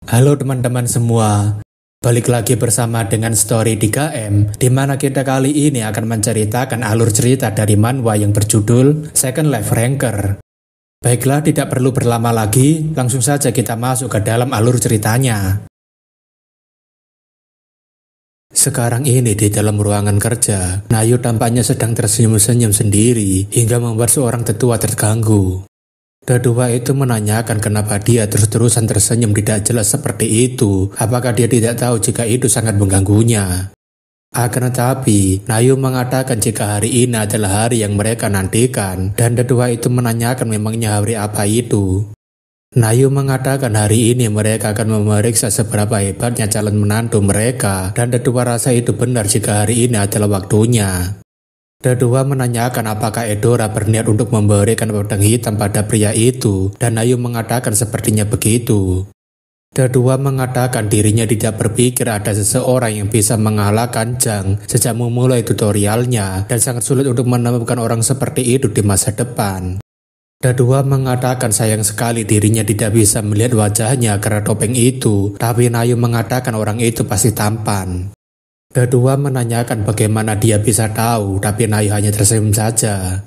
Halo teman-teman semua, balik lagi bersama dengan Story 3M, di mana kita kali ini akan menceritakan alur cerita dari manhwa yang berjudul Second Life Ranker. Baiklah, tidak perlu berlama lagi, langsung saja kita masuk ke dalam alur ceritanya. Sekarang ini di dalam ruangan kerja, Nayu tampaknya sedang tersenyum-senyum sendiri hingga membuat seorang tetua terganggu. Kedua itu menanyakan kenapa dia terus-terusan tersenyum tidak jelas seperti itu. Apakah dia tidak tahu jika itu sangat mengganggunya? Akan tetapi, Nayu mengatakan jika hari ini adalah hari yang mereka nantikan, dan kedua itu menanyakan memangnya hari apa itu. Nayu mengatakan hari ini mereka akan memeriksa seberapa hebatnya calon menantu mereka, dan kedua rasa itu benar jika hari ini adalah waktunya. Kedua menanyakan apakah Edora berniat untuk memberikan pedang hitam pada pria itu, dan Nayu mengatakan sepertinya begitu. Kedua mengatakan dirinya tidak berpikir ada seseorang yang bisa mengalahkan Jang sejak memulai tutorialnya, dan sangat sulit untuk menemukan orang seperti itu di masa depan. Kedua mengatakan sayang sekali dirinya tidak bisa melihat wajahnya karena topeng itu, tapi Nayu mengatakan orang itu pasti tampan. Kedua menanyakan bagaimana dia bisa tahu, tapi Nayu hanya tersenyum saja.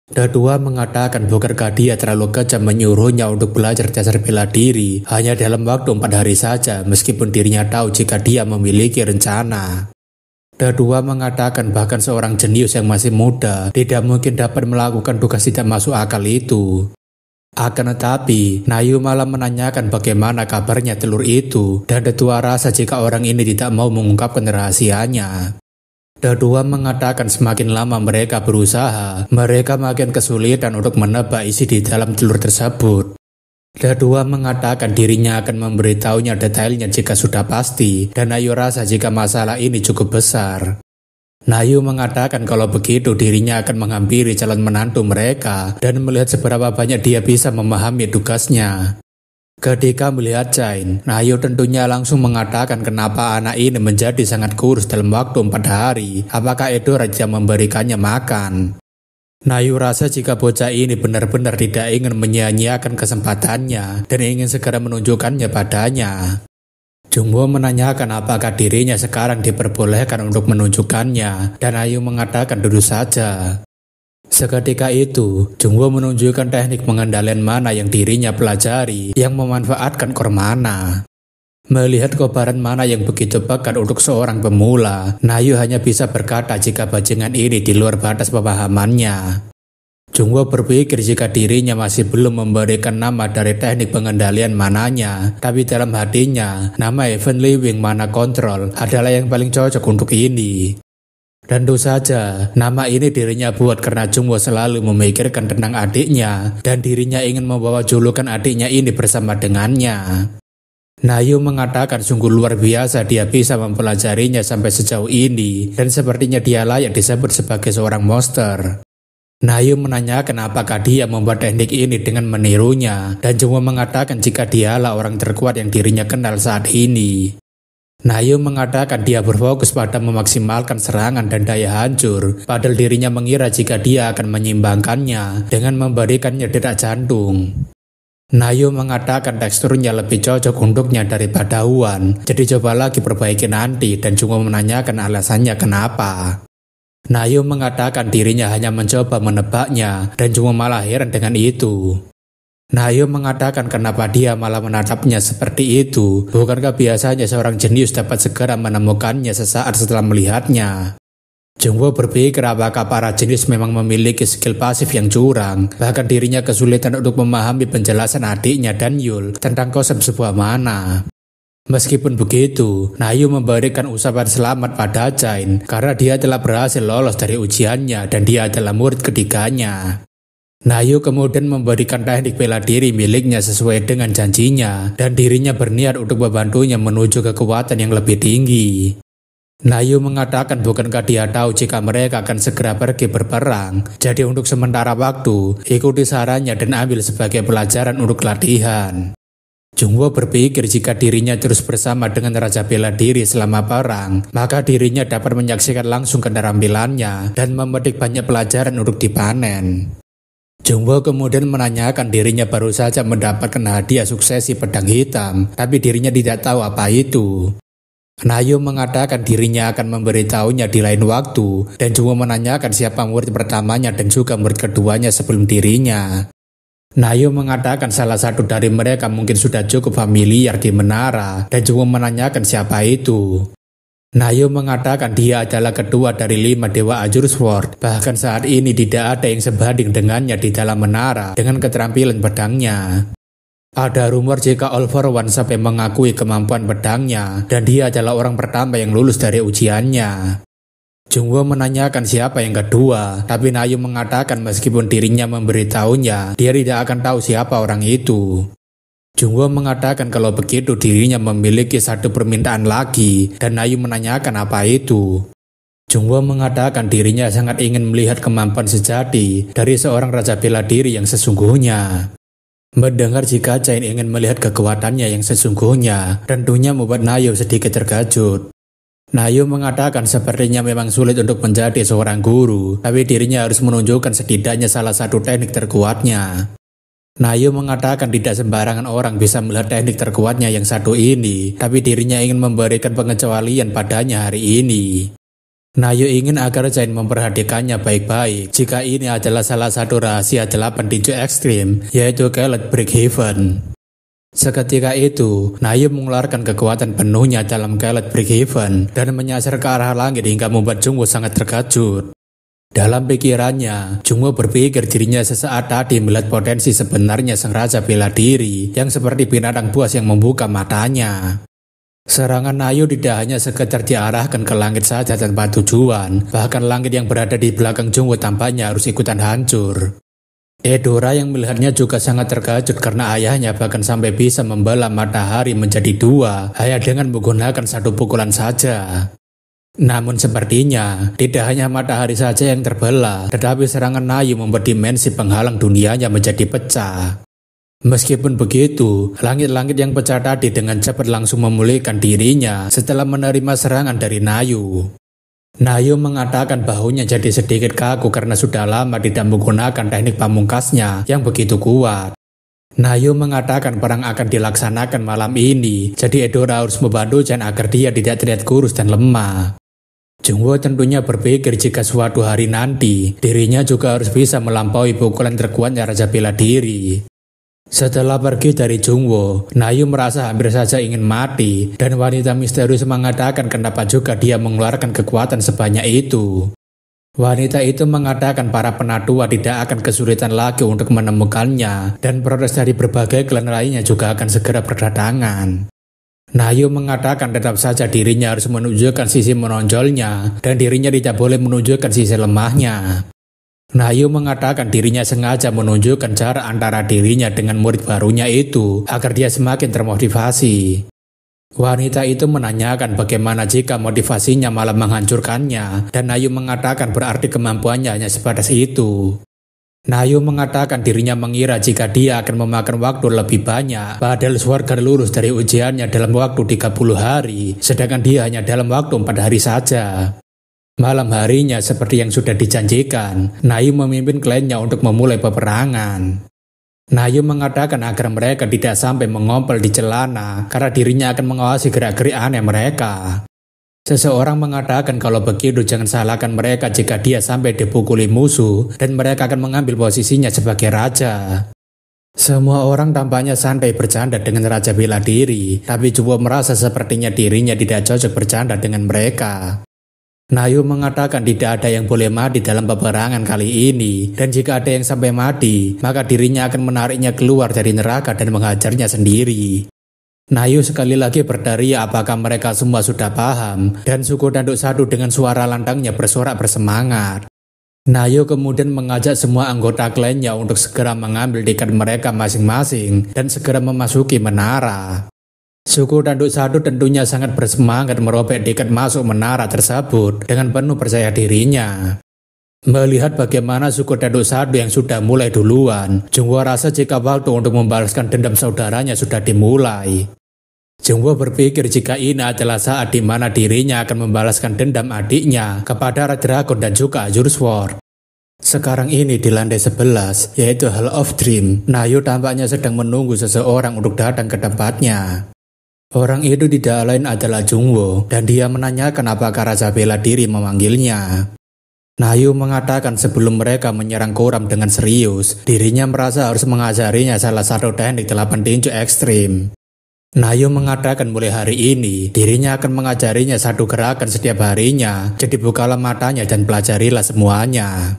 Kedua mengatakan bukankah dia terlalu kejam menyuruhnya untuk belajar dasar bela diri hanya dalam waktu 4 hari saja, meskipun dirinya tahu jika dia memiliki rencana. Kedua mengatakan bahkan seorang jenius yang masih muda tidak mungkin dapat melakukan tugas tidak masuk akal itu. Akan tetapi, Nayu malah menanyakan bagaimana kabarnya telur itu, dan tetua rasa jika orang ini tidak mau mengungkapkan rahasianya. Kedua mengatakan semakin lama mereka berusaha, mereka makin kesulitan untuk menebak isi di dalam telur tersebut. Kedua mengatakan dirinya akan memberitahunya detailnya jika sudah pasti, dan Nayu rasa jika masalah ini cukup besar. Nayu mengatakan kalau begitu dirinya akan menghampiri calon menantu mereka dan melihat seberapa banyak dia bisa memahami tugasnya. Ketika melihat Chain, Nayu tentunya langsung mengatakan kenapa anak ini menjadi sangat kurus dalam waktu 4 hari. Apakah Edora tidak memberikannya makan? Nayu rasa jika bocah ini benar-benar tidak ingin menyia-nyiakan kesempatannya dan ingin segera menunjukkannya padanya. Jungwoo menanyakan apakah dirinya sekarang diperbolehkan untuk menunjukkannya, dan Nayu mengatakan duduk saja. Seketika itu, Jungwoo menunjukkan teknik pengendalian mana yang dirinya pelajari yang memanfaatkan core mana. Melihat kobaran mana yang begitu pekat untuk seorang pemula, Nayu hanya bisa berkata jika bajingan ini di luar batas pemahamannya. Jungwoo berpikir jika dirinya masih belum memberikan nama dari teknik pengendalian mananya, tapi dalam hatinya, nama Heavenly Wing Mana Control adalah yang paling cocok untuk ini. Tentu saja, nama ini dirinya buat karena Jungwoo selalu memikirkan tentang adiknya, dan dirinya ingin membawa julukan adiknya ini bersama dengannya. Nayu mengatakan sungguh luar biasa dia bisa mempelajarinya sampai sejauh ini, dan sepertinya dia layak disebut sebagai seorang monster. Nayu menanyakan apakah dia membuat teknik ini dengan menirunya, dan Jungwoo mengatakan jika dialah orang terkuat yang dirinya kenal saat ini. Nayu mengatakan dia berfokus pada memaksimalkan serangan dan daya hancur, padahal dirinya mengira jika dia akan menyeimbangkannya dengan memberikannya detak jantung. Nayu mengatakan teksturnya lebih cocok untuknya daripada Huan, jadi coba lagi perbaiki nanti, dan Jungwoo menanyakan alasannya kenapa. Nayu mengatakan dirinya hanya mencoba menebaknya, dan Jungwoo malah heran dengan itu. Nayu mengatakan kenapa dia malah menatapnya seperti itu, bukankah biasanya seorang jenius dapat segera menemukannya sesaat setelah melihatnya. Jungwoo berpikir apakah para jenius memang memiliki skill pasif yang curang, bahkan dirinya kesulitan untuk memahami penjelasan adiknya dan Yul tentang konsep sebuah mana. Meskipun begitu, Nayu memberikan ucapan selamat pada Chain karena dia telah berhasil lolos dari ujiannya dan dia adalah murid ketiganya. Nayu kemudian memberikan teknik bela diri miliknya sesuai dengan janjinya, dan dirinya berniat untuk membantunya menuju kekuatan yang lebih tinggi. Nayu mengatakan bukankah dia tahu jika mereka akan segera pergi berperang, jadi untuk sementara waktu, ikuti sarannya dan ambil sebagai pelajaran untuk latihan. Jungwoo berpikir jika dirinya terus bersama dengan Raja Bela Diri selama perang, maka dirinya dapat menyaksikan langsung keterampilannya dan memetik banyak pelajaran untuk dipanen. Jungwoo kemudian menanyakan dirinya baru saja mendapatkan hadiah suksesi pedang hitam, tapi dirinya tidak tahu apa itu. Nayu mengatakan dirinya akan memberitahunya di lain waktu, dan Jungwoo menanyakan siapa murid pertamanya dan juga murid keduanya sebelum dirinya. Nayu mengatakan salah satu dari mereka mungkin sudah cukup familiar di menara, dan Jungwoo menanyakan siapa itu. Nayu mengatakan dia adalah kedua dari 5 dewa Azure Sword, bahkan saat ini tidak ada yang sebanding dengannya di dalam menara dengan keterampilan pedangnya. Ada rumor jika All For One sampai mengakui kemampuan pedangnya, dan dia adalah orang pertama yang lulus dari ujiannya. Jungwoo menanyakan siapa yang kedua, tapi Nayu mengatakan meskipun dirinya memberitahunya, dia tidak akan tahu siapa orang itu. Jungwoo mengatakan kalau begitu dirinya memiliki satu permintaan lagi, dan Nayu menanyakan apa itu. Jungwoo mengatakan dirinya sangat ingin melihat kemampuan sejati dari seorang raja bela diri yang sesungguhnya. Mendengar jika Chain ingin melihat kekuatannya yang sesungguhnya, tentunya membuat Nayu sedikit terkejut. Nayu mengatakan sepertinya memang sulit untuk menjadi seorang guru, tapi dirinya harus menunjukkan setidaknya salah satu teknik terkuatnya. Nayu mengatakan tidak sembarangan orang bisa melihat teknik terkuatnya yang satu ini, tapi dirinya ingin memberikan pengecualian padanya hari ini. Nayu ingin agar Chain memperhatikannya baik-baik jika ini adalah salah satu rahasia 8 tinju ekstrim, yaitu Kelet Breakhaven. Seketika itu, Nayu mengeluarkan kekuatan penuhnya dalam Kelet Breakhaven dan menyasar ke arah langit hingga membuat Jungwoo sangat terkejut. Dalam pikirannya, Jungwoo berpikir dirinya sesaat tadi melihat potensi sebenarnya sang raja bela diri yang seperti binatang buas yang membuka matanya. Serangan Nayu tidak hanya sekedar diarahkan ke langit saja tanpa tujuan, bahkan langit yang berada di belakang Jungwoo tampaknya harus ikutan hancur. Edora yang melihatnya juga sangat terkejut karena ayahnya bahkan sampai bisa membelah matahari menjadi 2 hanya dengan menggunakan satu pukulan saja. Namun sepertinya tidak hanya matahari saja yang terbelah, tetapi serangan Nayu membuat dimensi penghalang dunianya menjadi pecah. Meskipun begitu, langit-langit yang pecah tadi dengan cepat langsung memulihkan dirinya setelah menerima serangan dari Nayu. Nayu mengatakan bahunya jadi sedikit kaku karena sudah lama tidak menggunakan teknik pamungkasnya yang begitu kuat. Nayu mengatakan perang akan dilaksanakan malam ini, jadi Edora harus membantu Chain agar dia tidak terlihat kurus dan lemah. Jungwoo tentunya berpikir jika suatu hari nanti, dirinya juga harus bisa melampaui pukulan terkuatnya Raja Bela Diri. Setelah pergi dari Jungwoo, Nayu merasa hampir saja ingin mati, dan wanita misterius mengatakan kenapa juga dia mengeluarkan kekuatan sebanyak itu. Wanita itu mengatakan para penatua tidak akan kesulitan lagi untuk menemukannya, dan protes dari berbagai klan lainnya juga akan segera berdatangan. Nayu mengatakan tetap saja dirinya harus menunjukkan sisi menonjolnya, dan dirinya tidak boleh menunjukkan sisi lemahnya. Nayu mengatakan dirinya sengaja menunjukkan jarak antara dirinya dengan murid barunya itu agar dia semakin termotivasi. Wanita itu menanyakan bagaimana jika motivasinya malah menghancurkannya, dan Nayu mengatakan berarti kemampuannya hanya sebatas itu. Nayu mengatakan dirinya mengira jika dia akan memakan waktu lebih banyak, padahal Swarga lulus dari ujiannya dalam waktu 30 hari, sedangkan dia hanya dalam waktu 4 hari saja. Malam harinya seperti yang sudah dijanjikan, Nayu memimpin klannya untuk memulai peperangan. Nayu mengatakan agar mereka tidak sampai mengompol di celana karena dirinya akan mengawasi gerak-gerik aneh mereka. Seseorang mengatakan kalau begitu jangan salahkan mereka jika dia sampai dipukuli musuh dan mereka akan mengambil posisinya sebagai raja. Semua orang tampaknya santai bercanda dengan Raja Bela Diri, tapi Jungwoo merasa sepertinya dirinya tidak cocok bercanda dengan mereka. Nayu mengatakan tidak ada yang boleh mati dalam peperangan kali ini, dan jika ada yang sampai mati, maka dirinya akan menariknya keluar dari neraka dan menghajarnya sendiri. Nayu sekali lagi berteriak apakah mereka semua sudah paham, dan suku tanduk satu dengan suara lantangnya bersorak bersemangat. Nayu kemudian mengajak semua anggota klannya untuk segera mengambil tiket mereka masing-masing dan segera memasuki menara. Suku tanduk satu tentunya sangat bersemangat merobek tiket masuk menara tersebut dengan penuh percaya dirinya. Melihat bagaimana suku tanduk satu yang sudah mulai duluan, Jungwoo rasa jika waktu untuk membalaskan dendam saudaranya sudah dimulai. Jungwoo berpikir jika ini adalah saat di mana dirinya akan membalaskan dendam adiknya kepada Red Dragon dan juga Azure Sword. Sekarang ini di lantai 11, yaitu Hall of Dream, Nayu tampaknya sedang menunggu seseorang untuk datang ke tempatnya. Orang itu tidak lain adalah Jungwoo, dan dia menanyakan apakah Raja Bela Diri memanggilnya. Nayu mengatakan sebelum mereka menyerang Kuram dengan serius, dirinya merasa harus mengajarinya salah satu teknik 8 tinju ekstrim. Nayu mengatakan mulai hari ini, dirinya akan mengajarinya satu gerakan setiap harinya, jadi bukalah matanya dan pelajarilah semuanya.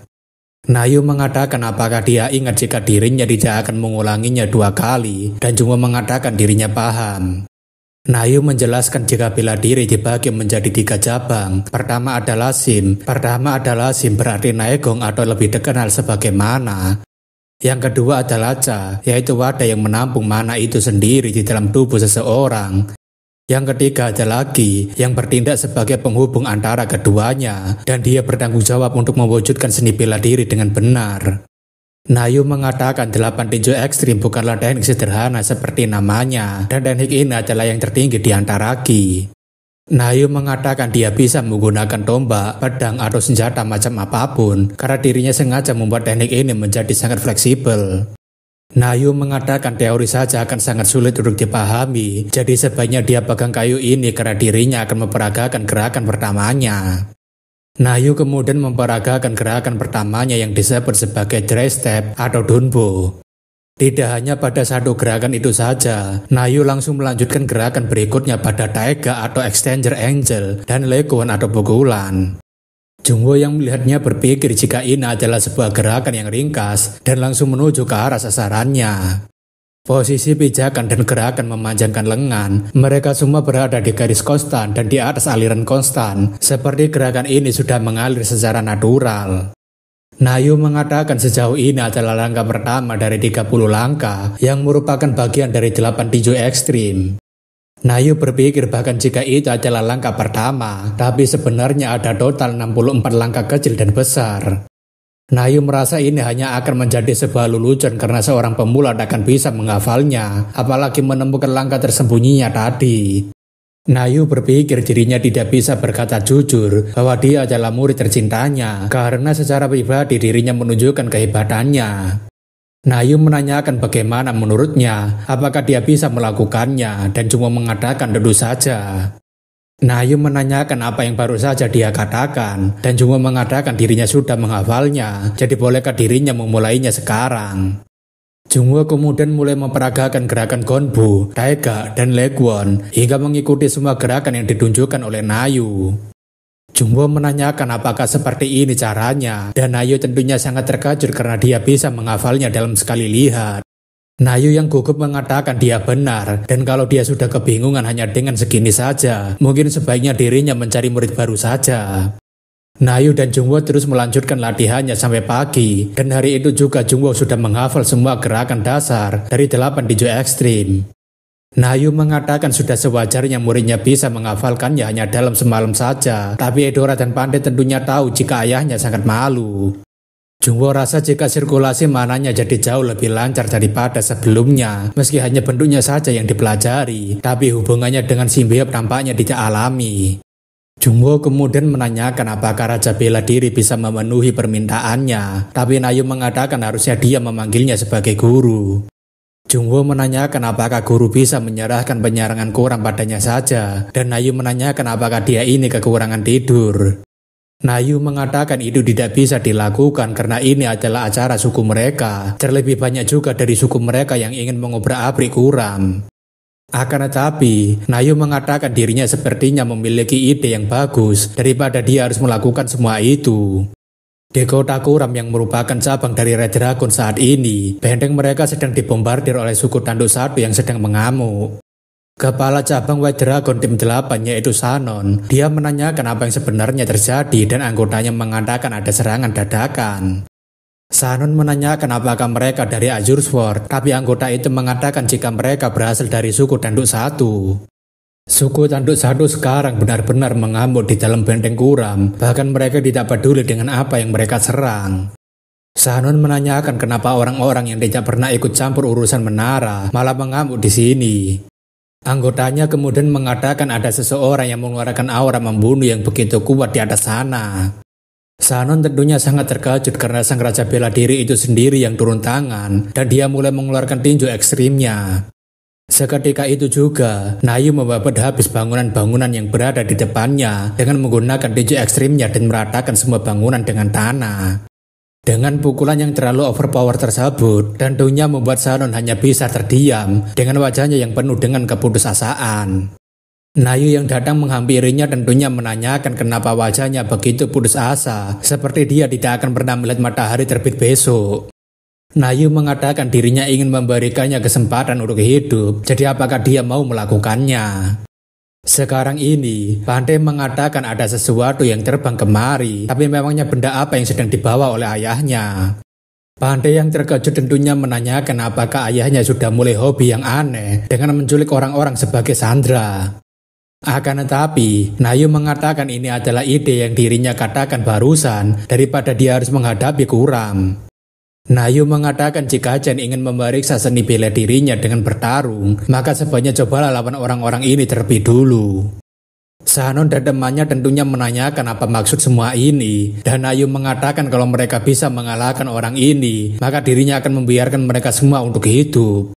Nayu mengatakan apakah dia ingat jika dirinya tidak akan mengulanginya 2 kali, dan Jungwoo mengatakan dirinya paham. Nayu menjelaskan jika bela diri dibagi menjadi 3 cabang. Pertama adalah Sim berarti Naegong atau lebih dikenal sebagai mana. Yang kedua adalah Cha, yaitu wadah yang menampung mana itu sendiri di dalam tubuh seseorang. Yang ketiga adalah Ki, yang bertindak sebagai penghubung antara keduanya, dan dia bertanggung jawab untuk mewujudkan seni bela diri dengan benar. Nayu mengatakan 8 tinju ekstrim bukanlah teknik sederhana seperti namanya, dan teknik ini adalah yang tertinggi di antara Ki. Nayu mengatakan dia bisa menggunakan tombak, pedang, atau senjata macam apapun, karena dirinya sengaja membuat teknik ini menjadi sangat fleksibel. Nayu mengatakan teori saja akan sangat sulit untuk dipahami, jadi sebaiknya dia pegang kayu ini karena dirinya akan memperagakan gerakan pertamanya. Nayu kemudian memperagakan gerakan pertamanya yang disebut sebagai dry step atau dunbo. Tidak hanya pada satu gerakan itu saja, Nayu langsung melanjutkan gerakan berikutnya pada Taiga atau Exchanger Angel dan Leguan atau pukulan. Jungwoo yang melihatnya berpikir jika ini adalah sebuah gerakan yang ringkas dan langsung menuju ke arah sasarannya. Posisi pijakan dan gerakan memanjangkan lengan, mereka semua berada di garis konstan dan di atas aliran konstan, seperti gerakan ini sudah mengalir secara natural. Nayu mengatakan sejauh ini adalah langkah pertama dari 30 langkah yang merupakan bagian dari 8 tinju ekstrim. Nayu berpikir bahkan jika itu adalah langkah pertama, tapi sebenarnya ada total 64 langkah kecil dan besar. Nayu merasa ini hanya akan menjadi sebuah lelucon karena seorang pemula tak akan bisa menghafalnya, apalagi menemukan langkah tersembunyinya tadi. Nayu berpikir dirinya tidak bisa berkata jujur bahwa dia adalah murid tercintanya, karena secara pribadi dirinya menunjukkan kehebatannya. Nayu menanyakan bagaimana menurutnya, apakah dia bisa melakukannya, dan cuma mengatakan tentu saja. Nayu menanyakan apa yang baru saja dia katakan, dan cuma mengatakan dirinya sudah menghafalnya, jadi bolehkah dirinya memulainya sekarang. Jungwoo kemudian mulai memperagakan gerakan Gonbu, Taiga, dan Leguan, hingga mengikuti semua gerakan yang ditunjukkan oleh Nayu. Jungwoo menanyakan apakah seperti ini caranya, dan Nayu tentunya sangat terkejut karena dia bisa menghafalnya dalam sekali lihat. Nayu yang gugup mengatakan dia benar, dan kalau dia sudah kebingungan hanya dengan segini saja, mungkin sebaiknya dirinya mencari murid baru saja. Nayu dan Jungwoo terus melanjutkan latihannya sampai pagi, dan hari itu juga Jungwoo sudah menghafal semua gerakan dasar dari 8 tinju ekstrim. Nayu mengatakan sudah sewajarnya muridnya bisa menghafalkannya hanya dalam semalam saja, tapi Edora dan Pandai tentunya tahu jika ayahnya sangat malu. Jungwoo rasa jika sirkulasi mananya jadi jauh lebih lancar daripada sebelumnya, meski hanya bentuknya saja yang dipelajari, tapi hubungannya dengan simbiop tampaknya tidak alami. Jungwoo kemudian menanyakan apakah Raja Bela Diri bisa memenuhi permintaannya, tapi Nayu mengatakan harusnya dia memanggilnya sebagai guru. Jungwoo menanyakan apakah guru bisa menyerahkan penyerangan Kuram padanya saja, dan Nayu menanyakan apakah dia ini kekurangan tidur. Nayu mengatakan itu tidak bisa dilakukan karena ini adalah acara suku mereka, terlebih banyak juga dari suku mereka yang ingin mengobrak-abrik Kuram. Akan tetapi, Nayu mengatakan dirinya sepertinya memiliki ide yang bagus daripada dia harus melakukan semua itu. Di kota Kuram yang merupakan cabang dari Red Dragon saat ini, benteng mereka sedang dibombardir oleh suku tanduk satu yang sedang mengamuk. Kepala cabang White Dragon tim 8 yaitu Sanon, dia menanyakan apa yang sebenarnya terjadi dan anggotanya mengatakan ada serangan dadakan. Sanon menanyakan apakah mereka dari Azure Sword, tapi anggota itu mengatakan jika mereka berasal dari suku tanduk satu. Suku tanduk satu sekarang benar-benar mengamuk di dalam benteng Kuram, bahkan mereka tidak peduli dengan apa yang mereka serang. Sanon menanyakan kenapa orang-orang yang tidak pernah ikut campur urusan menara malah mengamuk di sini. Anggotanya kemudian mengatakan ada seseorang yang mengeluarkan aura membunuh yang begitu kuat di atas sana. Sanon tentunya sangat terkejut karena sang raja bela diri itu sendiri yang turun tangan dan dia mulai mengeluarkan tinju ekstrimnya. Seketika itu juga, Nayu membabat habis bangunan-bangunan yang berada di depannya dengan menggunakan tinju ekstrimnya dan meratakan semua bangunan dengan tanah. Dengan pukulan yang terlalu overpower tersebut, tentunya membuat Sanon hanya bisa terdiam dengan wajahnya yang penuh dengan keputusasaan. Nayu yang datang menghampirinya tentunya menanyakan kenapa wajahnya begitu putus asa, seperti dia tidak akan pernah melihat matahari terbit besok. Nayu mengatakan dirinya ingin memberikannya kesempatan untuk hidup, jadi apakah dia mau melakukannya? Sekarang ini, Pandey mengatakan ada sesuatu yang terbang kemari, tapi memangnya benda apa yang sedang dibawa oleh ayahnya? Pandey yang terkejut tentunya menanyakan apakah ayahnya sudah mulai hobi yang aneh dengan menculik orang-orang sebagai sandera. Akan tetapi, Nayu mengatakan ini adalah ide yang dirinya katakan barusan daripada dia harus menghadapi Kuram. Nayu mengatakan jika Chen ingin memeriksa seni bela dirinya dengan bertarung, maka sebaiknya cobalah lawan orang-orang ini terlebih dulu. Sanon dan temannya tentunya menanyakan apa maksud semua ini, dan Nayu mengatakan kalau mereka bisa mengalahkan orang ini, maka dirinya akan membiarkan mereka semua untuk hidup.